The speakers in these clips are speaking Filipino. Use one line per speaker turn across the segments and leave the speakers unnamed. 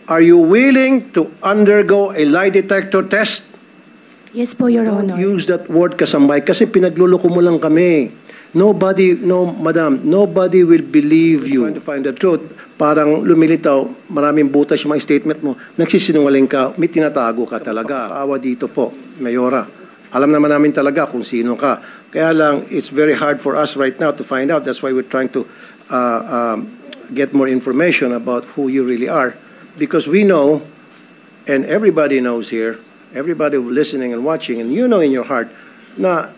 are you willing to undergo a lie detector test?
Yes po, Your
Don't
Honor.
use that word kasambay kasi pinagluloko mo lang kami. Nobody, no, madam, nobody will believe you. Trying to find the truth. Parang lumilitaw, maraming butas yung mga statement mo. Nagsisinungaling ka, may tinatago ka talaga. Awa dito po, Mayora. Alam naman namin talaga kung sino ka. Kaya lang, it's very hard for us right now to find out. That's why we're trying to get more information about who you really are. Because we know, and everybody knows here, everybody listening and watching, and you know in your heart, na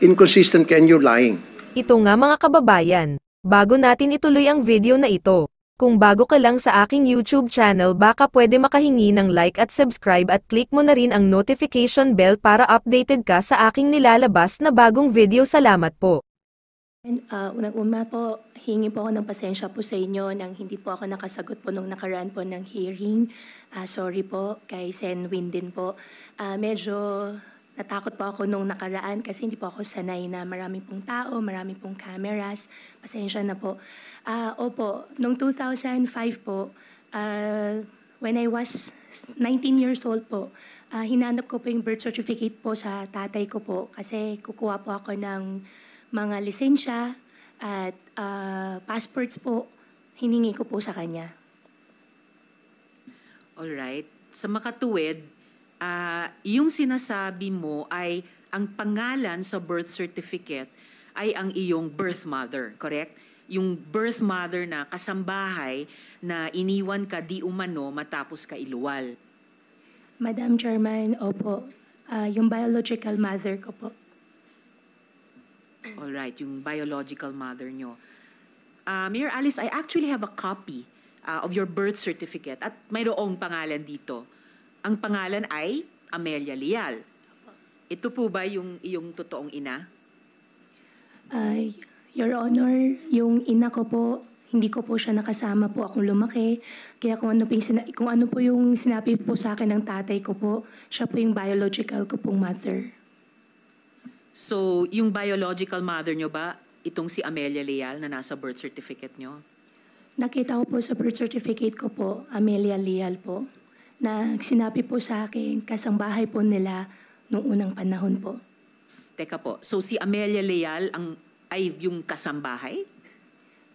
inconsistent ka and you're lying.
Ito nga mga kababayan, bago natin ituloy ang video na ito, kung bago ka lang sa aking YouTube channel baka pwede makahingi ng like at subscribe at click mo na rin ang notification bell para updated ka sa aking nilalabas na bagong video. Salamat po.
Unang-una po, hingi po ako ng pasensya po sa inyo nang hindi po ako nakasagot po nung nakaraan po ng hearing. Sorry po kay Sen Win din po. Medyo natakot po ako nung nakaraan kasi hindi po ako sanay na marami pong tao, marami pong cameras. Pasensya na po. Opo, nung 2005 po, when I was 19 years old po, hinanap ko po yung birth certificate po sa tatay ko po kasi kukuha po ako ng mga lisensya at passports po, hiningi ko po sa kanya.
Alright. Sa makatuwid, yung sinasabi mo ay ang pangalan sa birth certificate ay ang iyong birth mother, correct? Yung birth mother na kasambahay na iniwan ka di umano matapos ka iluwal.
Madam Chairman, opo, yung biological mother ko po.
Alright, yung biological mother nyo. Mayor Alice, I actually have a copy of your birth certificate at mayroong pangalan dito. Ang pangalan ay Amelia Leal. Ito po ba yung iyong totoong ina?
Your Honor, yung ina ko po, hindi ko po siya nakasama po akong lumaki. Kaya kung ano po yung sinabi po sa akin ng tatay ko po, siya po yung biological ko pong mother.
So, yung biological mother nyo ba, itong si Amelia Leal na nasa birth certificate nyo?
Nakita ko po sa birth certificate ko po, Amelia Leal po, na sinabi po sa akin, kasambahay po nila noong unang panahon po.
Teka po, so si Amelia Leal ay yung kasambahay?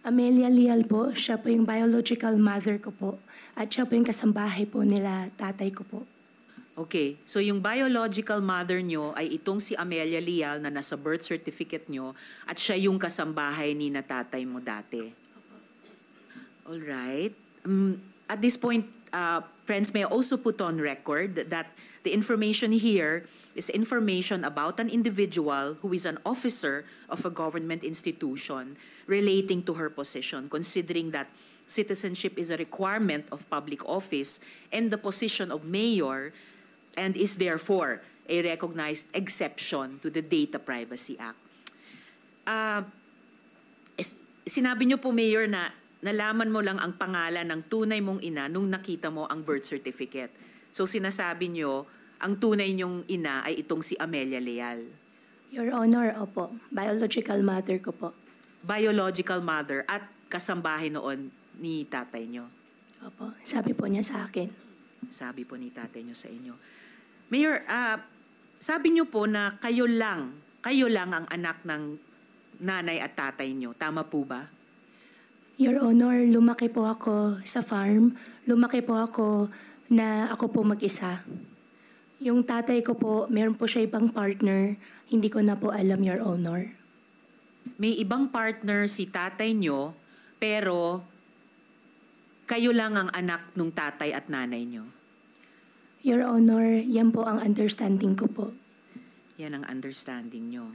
Amelia Leal po, siya po yung biological mother ko po, at siya po yung kasambahay po nila tatay ko po.
Okay, so yung biological mother nyo ay itong si Amelia Leal na nasa birth certificate nyo at siya yung kasambahay ni na tatay mo dati. Alright. At this point, friends, may I also put on record that the information here is information about an individual who is an officer of a government institution relating to her position, considering that citizenship is a requirement of public office and the position of mayor and is therefore a recognized exception to the Data Privacy Act. Sinabi niyo po, Mayor, na nalaman mo lang ang pangalan ng tunay mong ina nung nakita mo ang birth certificate. So sinasabi niyo, ang tunay niyong ina ay itong si Amelia Leal.
Your Honor, opo, biological mother ko po.
Biological mother at kasambahay noon ni tatay niyo.
Opo, sabi po niya sa akin.
Sabi po ni tatay niyo sa inyo. Mayor, sabi niyo po na kayo lang ang anak ng nanay at tatay niyo. Tama po ba?
Your Honor, lumaki po ako sa farm. Lumaki po ako na ako po mag-isa. Yung tatay ko po, meron po siya ibang partner. Hindi ko na po alam, Your Honor.
May ibang partner si tatay niyo, pero kayo lang ang anak ng tatay at nanay niyo.
Your Honor, yan po ang understanding ko po.
Yan ang understanding nyo.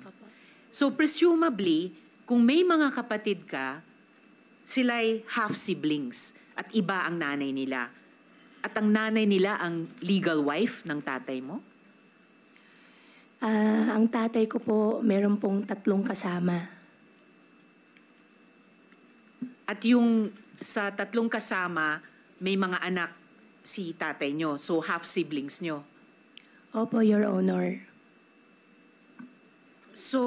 So presumably, kung may mga kapatid ka, sila'y half-siblings at iba ang nanay nila. At ang nanay nila ang legal wife ng tatay mo?
Ang tatay ko po, meron pong 3 kasama.
At yung sa 3 kasama, may mga anak si tatay nyo. So half-siblings nyo.
Opo, Your Honor.
So,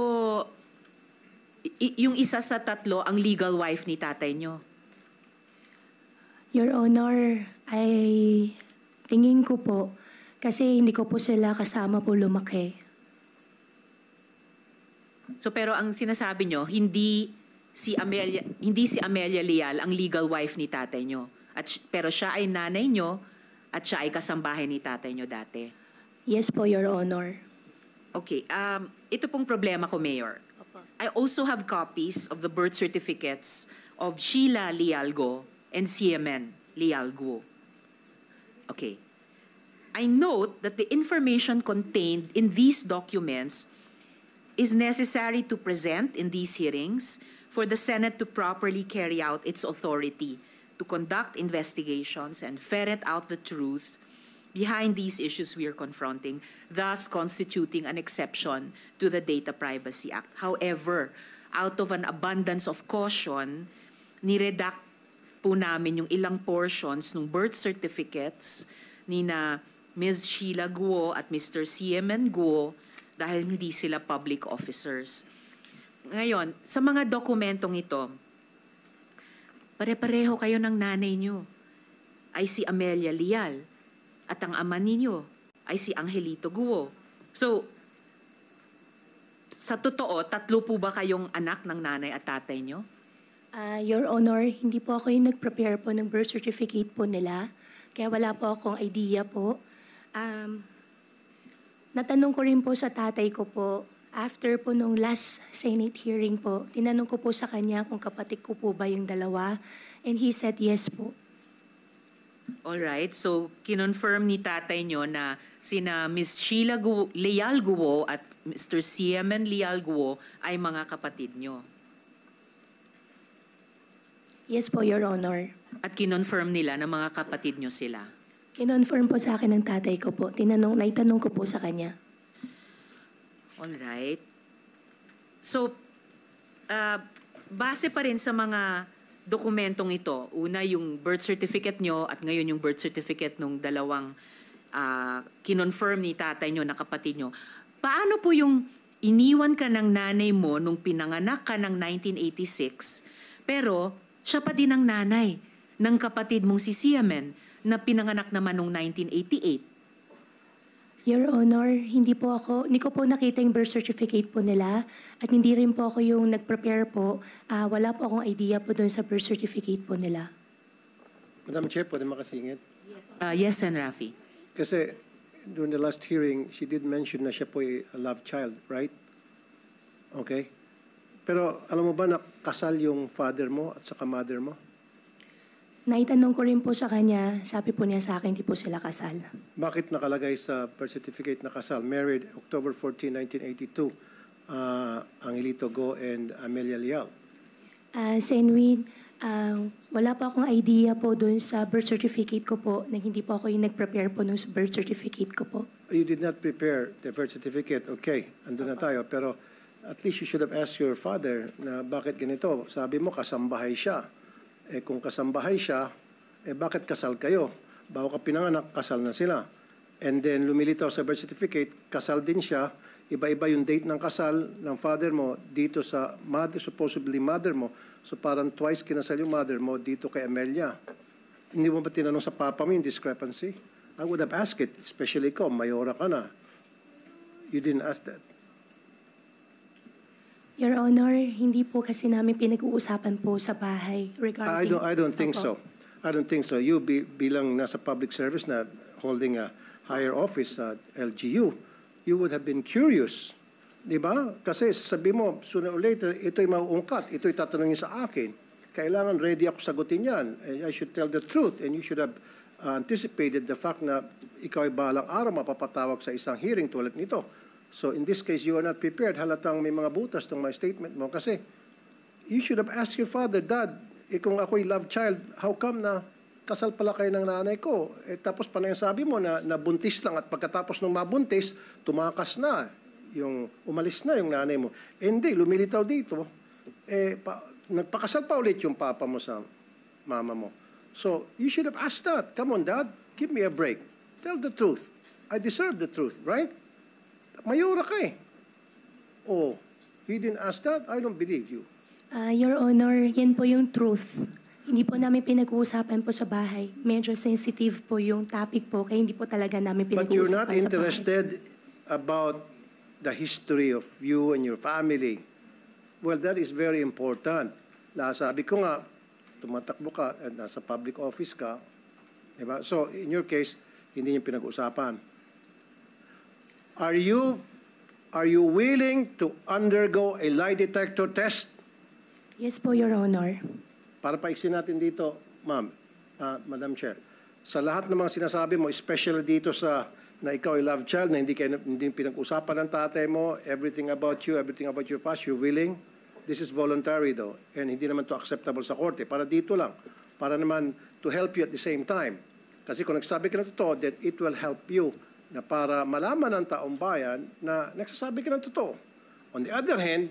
yung isa sa 3, ang legal wife ni tatay nyo?
Your Honor, Tingin ko po, kasi hindi ko po sila kasama po lumaki.
So pero ang sinasabi nyo, hindi si Amelia Leal ang legal wife ni tatay nyo. Pero siya ay nanay nyo at siya ay kasambahay ni tatay nyo dati.
Yes po, Your Honor.
Okay, ito pong problema ko, Mayor. I also have copies of the birth certificates of Sheila Leal Go and CMN Leal Go. Okay. I note that the information contained in these documents is necessary to present in these hearings for the Senate to properly carry out its authority to conduct investigations and ferret out the truth behind these issues we are confronting, thus constituting an exception to the Data Privacy Act. However, out of an abundance of caution, niredact po namin yung ilang portions ng birth certificates ni na Ms. Sheila Guo at Mr. CMN Guo dahil hindi sila public officers. Ngayon, sa mga dokumentong ito, pare-pareho kayo ng nanay nyo ay si Amelia Leal at ang ama ninyo ay si Angelito Guo. So, sa totoo, tatlo po ba kayong anak ng nanay at tatay nyo?
Your Honor, hindi po ako yung nag-prepare po ng birth certificate po nila. Kaya wala po akong idea po. Natanong ko rin po sa tatay ko po, after po nung last Senate hearing po, tinanong ko po sa kanya kung kapatid ko po ba yung dalawa. And he said yes po.
Alright, so kinonfirm ni tatay nyo na sina Ms. Sheila Leal Guo at Mr. CMN Leal Guo ay mga kapatid nyo.
Yes po, Your Honor.
At kinonfirm nila na mga kapatid nyo sila.
Kinonfirm po sa akin ng tatay ko po. Naitanong ko po sa kanya.
Alright. So, base pa rin sa mga dokumentong ito, una yung birth certificate nyo at ngayon yung birth certificate nung dalawang kinonfirm ni tatay nyo na kapatid nyo, paano po yung iniwan ka ng nanay mo nung pinanganak ka ng 1986, pero siya pa din ang nanay ng kapatid mong si Siamen na pinanganak naman nung 1988?
Your Honor, hindi ko po nakita yung birth certificate po nila at hindi rin po ako yung nag-prepare po. Wala po akong idea po doon sa birth certificate po nila.
Madam Chair, pwede makasingit?
Yes, Sen. Rafi.
Kasi during the last hearing, she did mention na siya po ay a love child, right? Okay? Pero alam mo ba na kasal yung father mo at saka mother mo?
Naitanong ko rin po sa kanya, sabi po niya sa akin, hindi po sila kasal.
Bakit nakalagay sa birth certificate na kasal? Married October 14, 1982, Angelito Go and Amelia Leal.
Senwin, wala pa akong idea po doon sa birth certificate ko po na hindi po ako yung nag-prepare po ng birth certificate ko po.
You did not prepare the birth certificate. Okay, andun na tayo. Pero at least you should have asked your father na bakit ganito. Sabi mo, kasambahay siya. Kung kasambahay siya, bakit kasal kayo? Bago ka pinanganak, kasal na sila. And then lumilitaw sa birth certificate, kasal din siya. Iba-iba yung date ng kasal ng father mo dito sa mother, supposedly mother mo. So parang twice kinasal yung mother mo dito kay Amelia. Hindi mo ba tinanong sa papa mo yung discrepancy? I would have asked it, especially ikaw, mayora ka na. You didn't ask that.
Your Honor, hindi po kasi namin pinag-uusapan po sa bahay regarding...
I don't think
Opo.
so. I don't think so. You bilang nasa public service na holding a higher office at LGU, you would have been curious. Di ba? Kasi sabi mo, sooner or later, ito'y mauungkat, ito'y tatanungin sa akin. Kailangan ready ako sagutin yan. And I should tell the truth and you should have anticipated the fact na ikaw ay balang araw mapapatawag sa isang hearing tulad nito. So in this case, you are not prepared. Halatang may mga butas tong my statement mo. Kasi you should have asked your father, Dad, kung ako'y love child, how come na kasal pala kayo ng nanay ko? Tapos pa na yung sabi mo na buntis lang at pagkatapos ng mabuntis, tumakas na. Umalis na yung nanay mo. Hindi, lumilitaw dito. Nagpakasal pa ulit yung papa mo sa mama mo. So you should have asked that. Come on, Dad, give me a break. Tell the truth. I deserve the truth, right? Mayura ka eh. Oh, he didn't ask that? I don't believe you.
Your Honor, yan po yung truth. Hindi po namin pinag-uusapan po sa bahay. Medyo sensitive po yung topic po, kaya hindi po talaga namin
But you're not
pinag-uusapan sa bahay.
interested about the history of you and your family. Well, that is very important. Sabi ko nga, tumatakbo ka at nasa public office ka, diba? So, in your case, hindi niyo pinag-usapan. Are you willing to undergo a lie detector test?
Yes po, Your Honor.
Para paiksin natin dito, ma'am, Madam Chair, sa lahat ng mga sinasabi mo, especially dito sa na ikaw ay love child, na hindi pinag-usapan ng tatay mo, everything about you, everything about your past, you're willing? This is voluntary though, and hindi naman to acceptable sa korte. Para dito lang, para naman to help you at the same time. Kasi kung nagsabi ka ng totoo, then it will help you na para malaman ng taong bayan na nagsasabi ka ng totoo. On the other hand,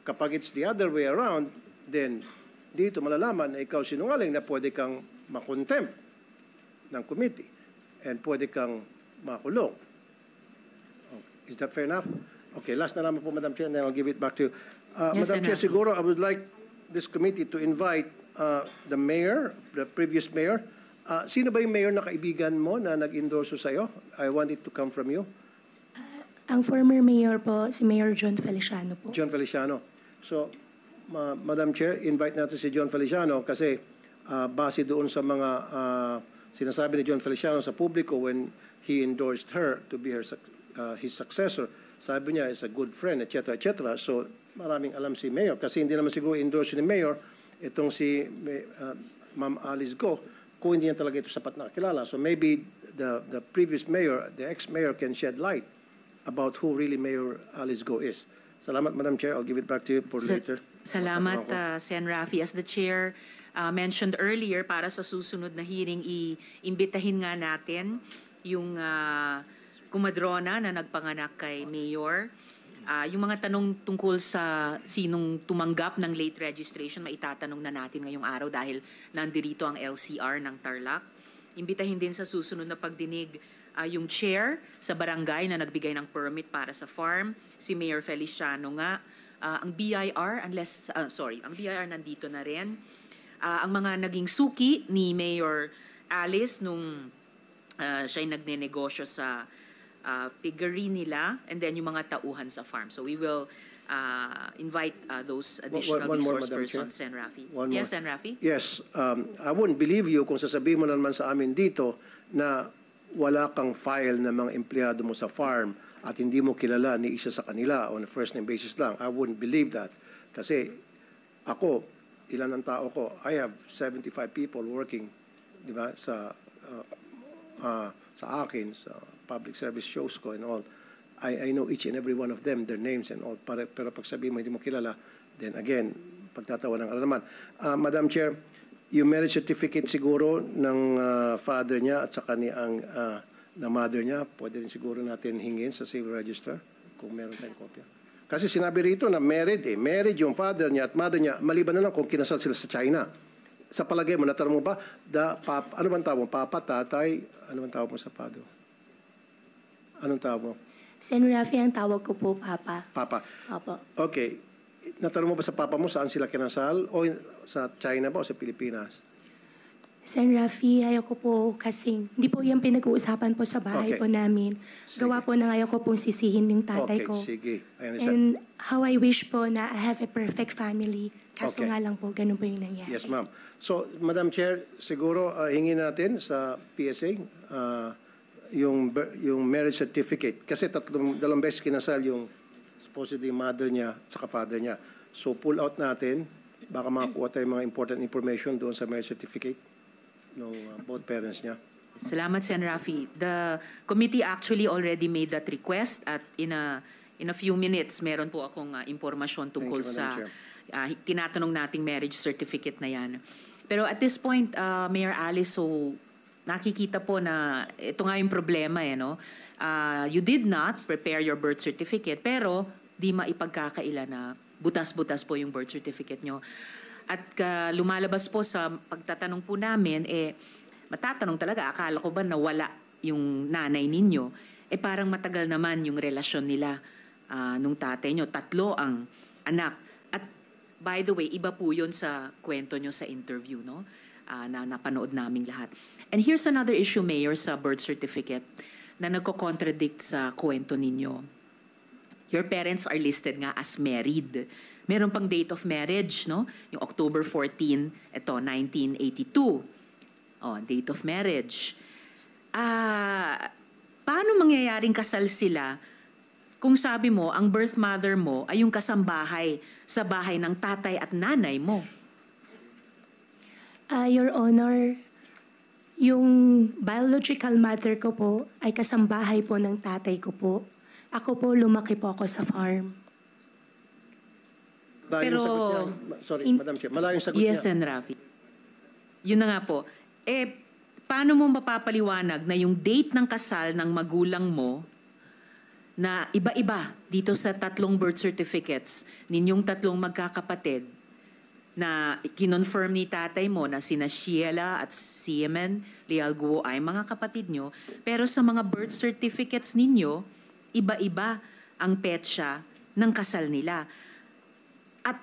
kapag it's the other way around, then dito malalaman na ikaw sinungaling na pwede kang makontempt ng committee and pwede kang makulong. Is that fair enough? Okay, last na naman po, Madam Chair, and then I'll give it back to you.
Yes,
Madam Chair,
Senator.
siguro I would like this committee to invite the mayor, the previous mayor. Sino ba yung mayor na kaibigan mo na nag-endorso sa'yo? I want it to come from you.
Ang former mayor po, si Mayor John Feliciano po.
John Feliciano. So, Madam Chair, invite natin si John Feliciano kasi base doon sa mga sinasabi ni John Feliciano sa publiko when he endorsed her to be his successor. Sabi niya, is a good friend, etc., etc. So, maraming alam si Mayor kasi hindi naman siguro endorse ni Mayor itong si Ma'am Alice Go kung hindi niya talaga ito sapat na kilala. So, maybe the previous mayor, the ex-mayor can shed light about who really Mayor Alice Go is. Salamat, Madam Chair. I'll give it back to you for later.
Salamat, Sen. Rafi. As the Chair mentioned earlier, para sa susunod na hearing, iimbitahin nga natin yung kumadrona na nagpanganak kay Mayor. Yung mga tanong tungkol sa sinong tumanggap ng late registration, maitatanong na natin ngayong araw dahil nandirito ang LCR ng Tarlac. Imbitahin din sa susunod na pagdinig yung chair sa barangay na nagbigay ng permit para sa farm, si Mayor Feliciano nga. Ang BIR, ang BIR nandito na rin. Ang mga naging suki ni Mayor Alice nung siya'y nagnenegosyo sa piggery nila, and then yung mga tauhan sa farm. So we will invite those additional
One more,
resource
Madam
persons,
Chair.
Sen. Rafi.
One
Yes,
more.
Sen. Rafi?
Yes, I wouldn't believe you kung sasabihin mo naman sa amin dito na wala kang file ng mga empleyado mo sa farm at hindi mo kilala ni isa sa kanila on a first name basis lang. I wouldn't believe that. Kasi ako, ilan ang tao ko? I have 75 people working, di ba, sa akin, sa public service shows ko and all. I know each and every one of them, their names and all. Pero pag sabihin mo hindi mo kilala, then again, pagtatawanan ka na naman. Madam Chair, yung marriage certificate siguro ng father niya at saka na mother niya, pwede rin siguro natin hingin sa civil register kung meron tayong kopya. Kasi sinabi rito na married yung father niya at mother niya, maliban na lang kung kinasal sila sa China. Sa palagay mo, natanong mo ba, ano bang tawag mo? Papa, tatay, ano bang tawag mo sa father? Anong tawag mo?
Sen. Rafi, ang tawag ko po, Papa.
Papa.
Opo.
Okay. Natanong mo ba sa papa mo saan sila kinasal? O sa China ba o sa Pilipinas?
Sen. Rafi, ayoko po kasing, hindi po yan pinag-uusapan po sa bahay
Okay.
po namin.
Sige.
Gawa po na ayoko pong sisihin yung tatay
Okay,
ko.
sige. I understand.
And how I wish po na I have a perfect family. Kaso
Okay.
nga lang po, ganun po yung nangyari.
Yes, ma'am. So, Madam Chair, siguro hingin natin sa PSA yung marriage certificate. Kasi dalawang beses kinasal yung supposedly mother niya at father niya. So, pull out natin. Baka makakuha tayo mga important information doon sa marriage certificate ng both parents niya.
Salamat, Sen. Rafi. The committee actually already made that request at in a few minutes, meron po akong impormasyon tungkol
Thank you,
sa
Madam
tinatanong nating marriage certificate na yan. Pero at this point, Mayor Alice, so nakikita po na ito nga yung problema no? You did not prepare your birth certificate pero di maipagkakaila na butas-butas po yung birth certificate nyo. At lumalabas po sa pagtatanong po namin, matatanong talaga, akala ko ba nawala yung nanay ninyo? Parang matagal naman yung relasyon nila nung tatay nyo. 3 ang anak. At by the way, iba po yun sa kwento nyo sa interview, no? Na napanood naming lahat. And here's another issue, Mayor, sa birth certificate na nagko-contradict sa kwento ninyo. Your parents are listed nga as married. Meron pang date of marriage, no? Yung October 14, ito, 1982. Oh, date of marriage. Paano mangyayaring kasal sila kung sabi mo, ang birth mother mo ay yung kasambahay sa bahay ng tatay at nanay mo?
Your Honor, yung biological mother ko po ay kasambahay po ng tatay ko po. Ako po, lumaki po ako sa farm.
Malayong
Pero-
sagot niya. Sorry, Madam Chair. Malayong sagot
Yes,
niya.
and Rafi. Yun na nga po. Paano mo mapapaliwanag na yung date ng kasal ng magulang mo na iba-iba dito sa tatlong birth certificates ninyong tatlong magkakapatid na kinonfirm ni tatay mo na sina Sheila at Siemen Lialguo ay mga kapatid nyo, pero sa mga birth certificates ninyo, iba-iba ang petsa ng kasal nila. At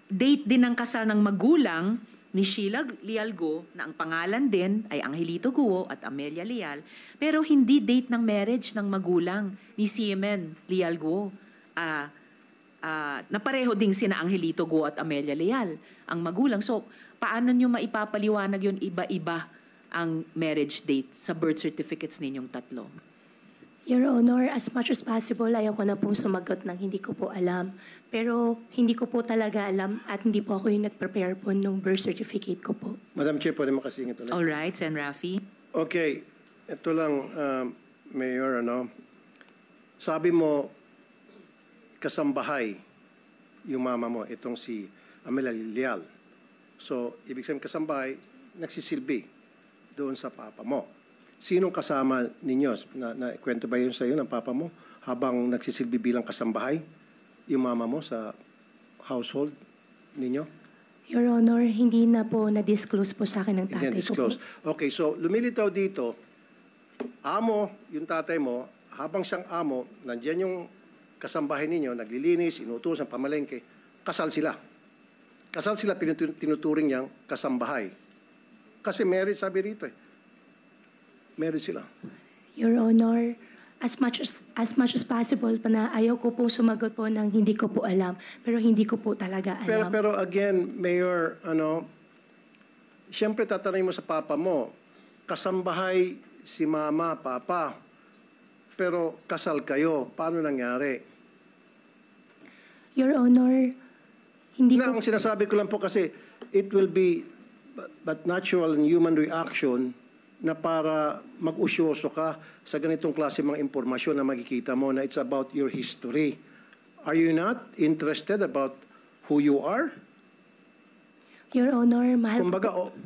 date din ng kasal ng magulang ni Sheila Lialgo na ang pangalan din ay Angelito Guo at Amelia Leal, pero hindi date ng marriage ng magulang ni Siemen Lialgo. Na pareho ding sina Angelito Guo at Amelia Leal ang magulang. So, paano nyo maipapaliwanag yun iba-iba ang marriage date sa birth certificates ninyong tatlo?
Your Honor, as much as possible, ayaw ko na pong sumagot ng hindi ko po alam. Pero hindi ko po talaga alam at hindi po ako yung nag-prepare po nung birth certificate ko po.
Madam Chair, pwede makasingit ulit.
All right, Sen. Rafi.
Okay, ito lang, Mayor, sabi mo, kasambahay yung mama mo, itong si Amelia Leal. So, ibig sabihin kasambahay, nagsisilbi doon sa papa mo. Sinong kasama ninyo? Na kwento ba yun sa iyo ng papa mo habang nagsisilbi bilang kasambahay yung mama mo sa household ninyo?
Your Honor, hindi na po na-disclose po sa akin ng
Hindi
tatay ko po.
disclose. Okay, so lumilitaw dito, amo, yung tatay mo, habang siyang amo, nandiyan yung kasambahay ninyo, naglilinis, inuutosan, pamalengke, kasal sila. Kasal sila, tinuturing niyang kasambahay. Kasi married, sabi rito eh. Married sila.
Your Honor, as much as possible pa na ayaw ko po sumagot po ng hindi ko po alam. Pero hindi ko po talaga alam.
Pero again, Mayor, siyempre tatanungin mo sa papa mo, kasambahay si mama, papa, pero kasal kayo, paano nangyari?
Your Honor, hindi ko...
Ang sinasabi ko lang po kasi, it will be but natural and human reaction na para mag-usyoso ka sa ganitong klase mga impormasyon na makikita mo na it's about your history. Are you not interested about who you are?
Your Honor, mahal
Kumbaga,
ko po.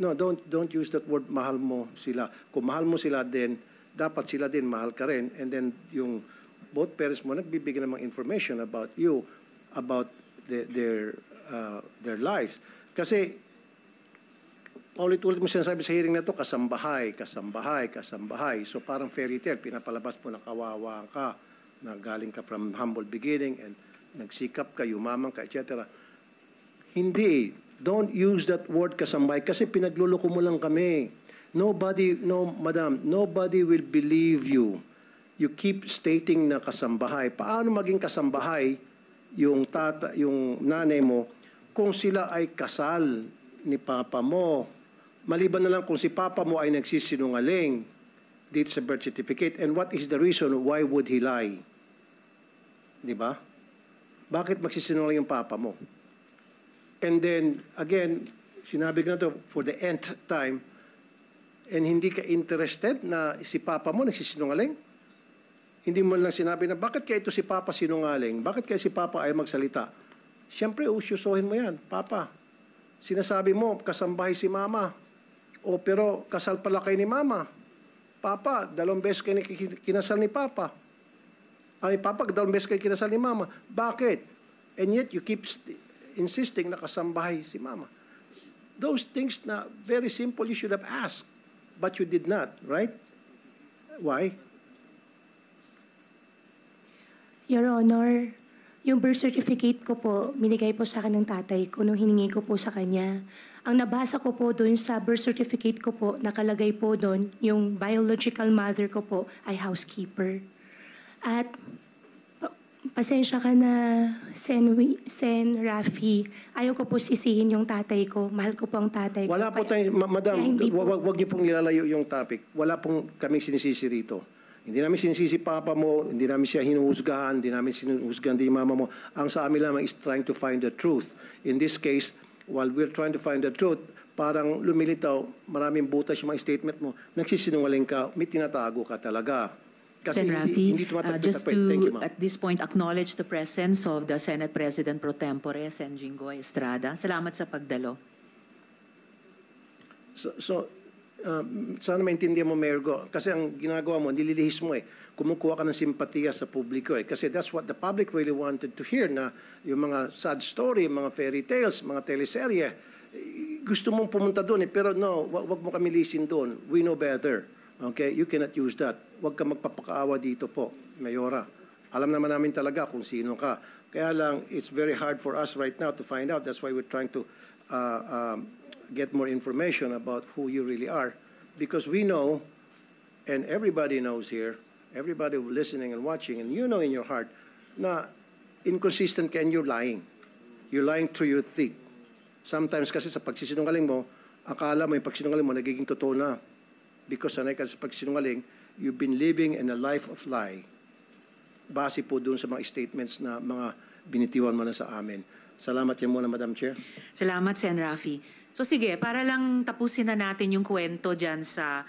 no, don't use that word, mahal mo sila. Kung mahal mo sila din, dapat sila din mahal ka rin. And then yung both parents mo nagbibigay ng mga information about you, about their lives. Kasi paulit-ulit mo sinasabi sa hearing na ito, kasambahay, kasambahay, kasambahay. So parang fairy tale, pinapalabas mo na kawawa ka, na galing ka from humble beginning and nagsikap ka, yumaman ka, etc. Hindi. Don't use that word kasambahay kasi pinagluloko mo lang kami. Madam, nobody will believe you. You keep stating na kasambahay. Paano maging kasambahay yung nanay mo kung sila ay kasal ni papa mo? Maliban na lang kung si papa mo ay nagsisinungaling dito sa birth certificate. And what is the reason why would he lie? Di ba? Bakit magsisinungaling yung papa mo? And then, again, sinabi ko na to for the nth time, and hindi ka interested na si papa mo nagsisinungaling? Hindi mo lang sinabi na, bakit kaya ito si papa sinungaling? Bakit kaya si papa ay magsalita? Siyempre, usyusohin mo yan. Papa, sinasabi mo, kasambahay si mama. O pero kasal pala kayo ni mama. Papa, 2 beses kayo kinasal ni papa. Ay, papa, 2 beses kayo kinasal ni mama. Bakit? And yet, you keep insisting na kasambahay si mama. Those things na very simple you should have asked. But you did not, right? Why?
Your Honor, Yung birth certificate ko po, binigay po sa akin ng tatay ko nung hiningi ko po sa kanya. Ang nabasa ko po doon sa birth certificate ko po, nakalagay po doon, yung biological mother ko po ay housekeeper. At pasensya ka na, Sen Rafi. Ayaw ko po sisihin yung tatay ko. Mahal ko po ang tatay ko.
Wala po
Kaya-
tayong, madam,
kaya hindi po.
wag niyo pong ilalayo yung topic. Wala pong kaming sinisisi rito. Hindi namin sinisisi papa mo, hindi namin siya hinuhusgahan, hindi namin sinuhusgahan din mama mo. Ang sa amin lamang is trying to find the truth. In this case, while we're trying to find the truth, parang lumilitaw, maraming butas yung mga statement mo, nagsisinungaling ka, may tinatago ka talaga.
Sen. Rafi,
hindi tumatagpit
just
Thank you,
to,
ma'am.
at this point, acknowledge the presence of the Senate President Pro Tempore, Sen. Jinggoy Estrada. Salamat sa pagdalo.
Sana maintindihan mo, Mayor Go. Kasi ang ginagawa mo, nililihis mo eh. Kumukuha ka ng simpatiya sa publiko eh. Kasi that's what the public really wanted to hear, na yung mga sad story, mga fairy tales, mga teleserye. Gusto mong pumunta doon eh. Pero no, wag mo kami lisin doon. We know better. Okay? You cannot use that. Wag ka magpapakaawa dito po, Mayora. Alam naman namin talaga kung sino ka. Kaya lang, it's very hard for us right now to find out. That's why we're trying to get more information about who you really are. Because we know, and everybody knows here, everybody listening and watching, and you know in your heart, na inconsistent ka and you're lying. You're lying through your teeth. Sometimes kasi sa pagsisinungaling mo, akala mo yung pagsinungaling mo nagiging totoo na. Because sanay ka sa pagsinungaling, you've been living in a life of lie. Base po dun sa mga statements na mga binitiwan mo na sa amin. Salamat yan muna, Madam Chair.
Salamat, Sen. Rafi. So sige, para lang tapusin na natin yung kwento dyan sa